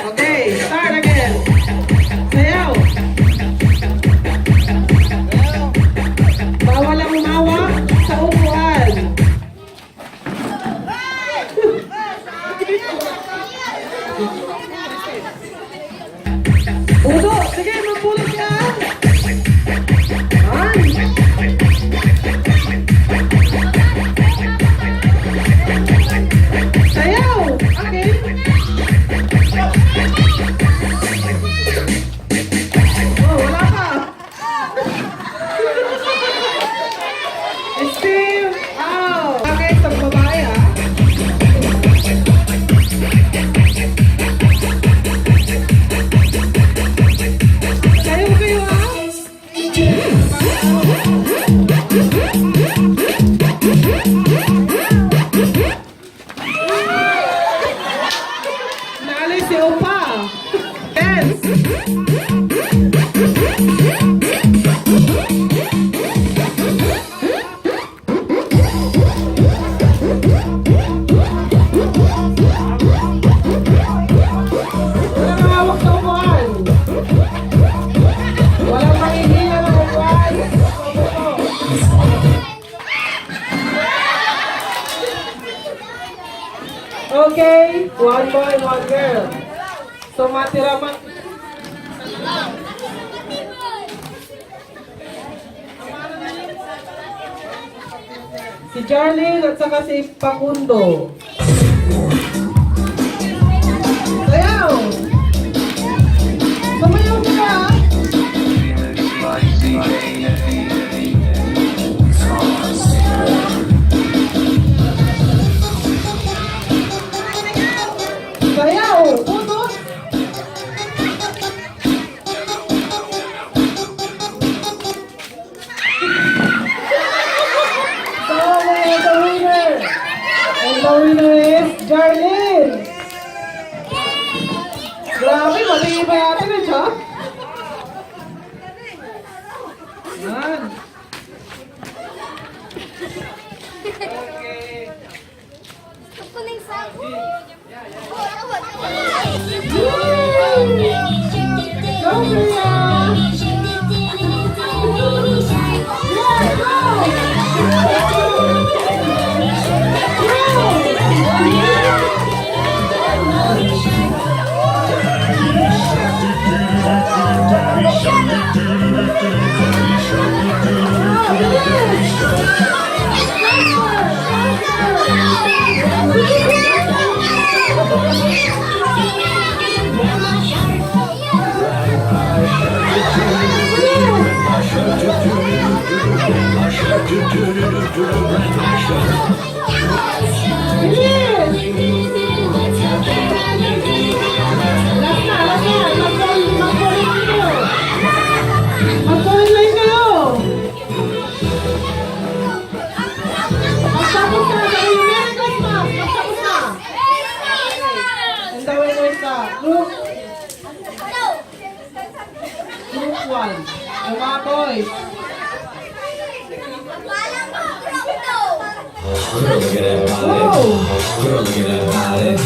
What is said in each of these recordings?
Okay, start again. Sayaw. Bawal ang umawa sa upuan. Udo, sige, magpulot ka. Sayaw. Okay. Oh, wala pa. Steve, oh. Okay, sa babae ha. Kayo ha. Naalis si Opa. Dance. Walang hawak sa upuan. Walang mahihila ng upuan. Okay, one boy, one girl. So matira man. Si Jarlene at saka si Facundo. Sayaw! Sumayaw mo ka! Sayaw! Putos! The winner is Jarlene! Grabe, matingin pa yata na siya. Yan. Okay. Go, Priya! Girl, look at that body.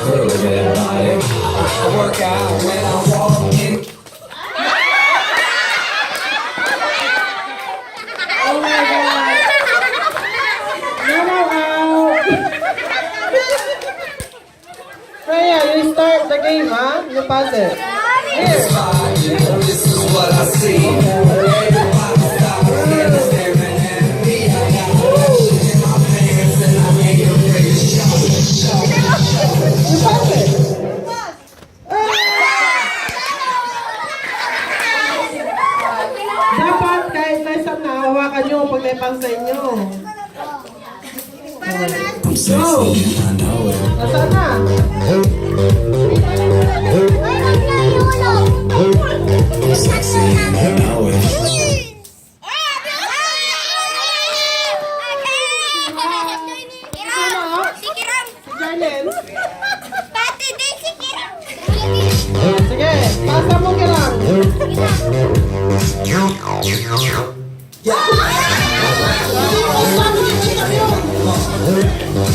Girl, look at that body. I work out when I walk in. Oh my God. No, out. Freya, you start the game, huh? You pass it. Here. This is what I see. Everybody stop and staring at me. I got passion in my pants and I make it pretty show. You pass it. Dapat kahit nasa nahawakan nyo pag naipang sa inyo. I'm sexy and I know it. Nasaan na? I'm sexy and I know it. Jarlen. Sige, pasa mo kilang.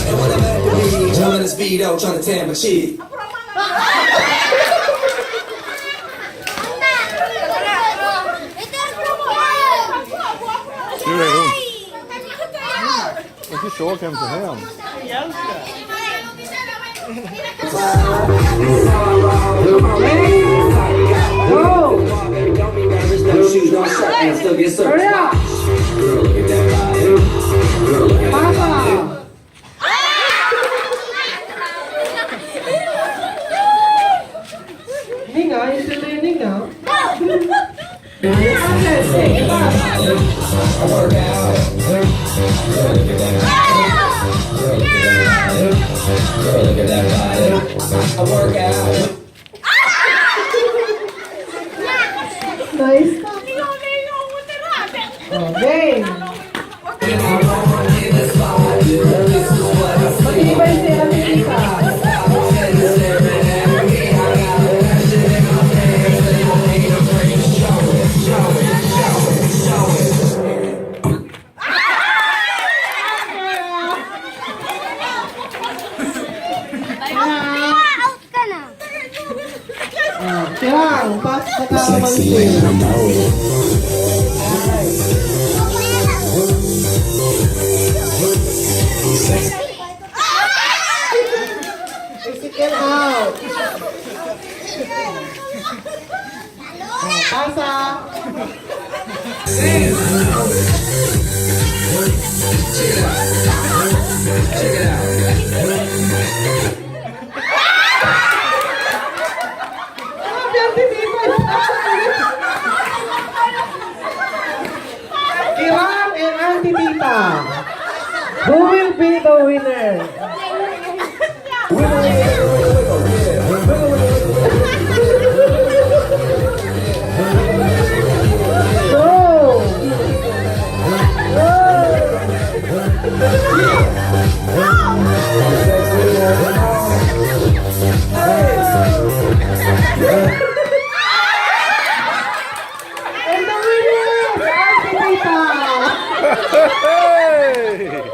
And what I'm at to be, jumping the speed out, trying to tan my cheek. If you show him to him. Go! No shoes, no shirt, and still get served. Hurry up! Girl, look at that body. Girl, look at that Pasa! Ninga, you still doing Ninga? Okay, say, pass. I work out. Girl, look at that body. Girl, look at that body. I work out. Nice. Oh, game. Matibay siya ang tita. Kirang, pas pagkakaman Sexy siya. and I know it. Sexy. Isikin out. Oh, pasa. Ah, biar titipin. Kirang and Auntie Tita. Who will be the winner? Go! And the winner is Auntie Tita. Hey!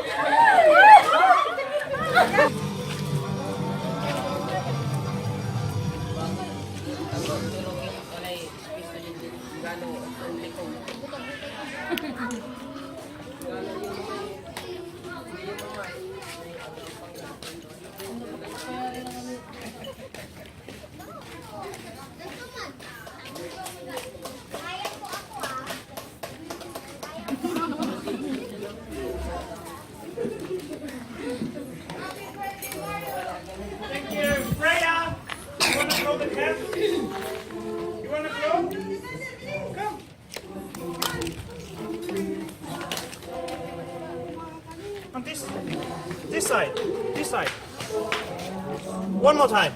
Thank you. Freya, you want to blow the candle? You want to blow? Come. On this side, this side. One more time.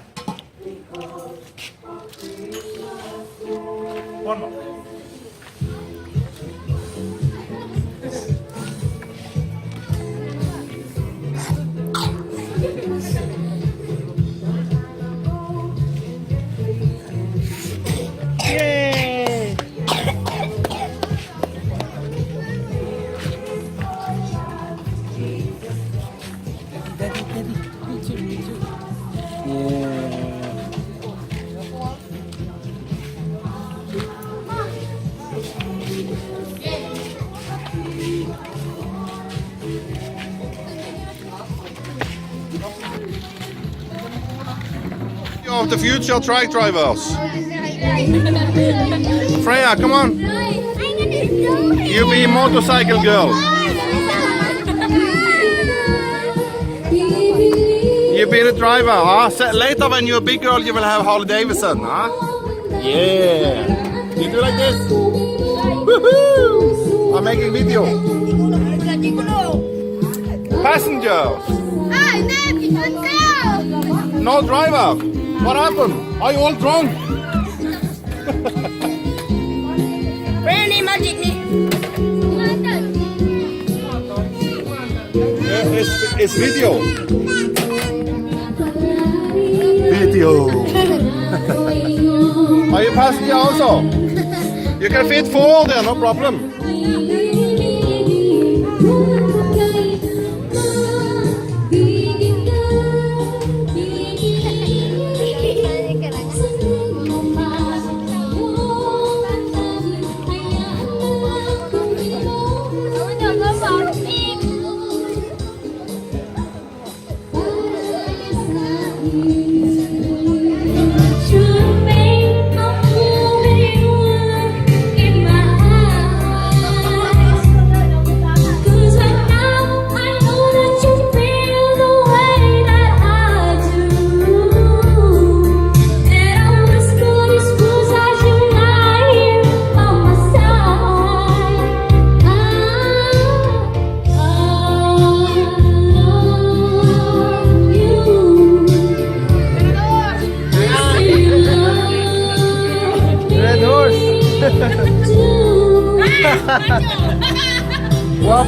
One more. Yay! Yeah. Of the future truck drivers. Freya, come on. You be motorcycle girl. You be the driver, huh? Later when you're a big girl, you will have Harley Davidson, huh? Yeah. You do like this. Woohoo! I'm making video. Passengers. No driver. What happened? Are you all drunk? Brandy magic ni. It's video. Video. Are you passenger also? You can fit 4 there, no problem. Red horse. What?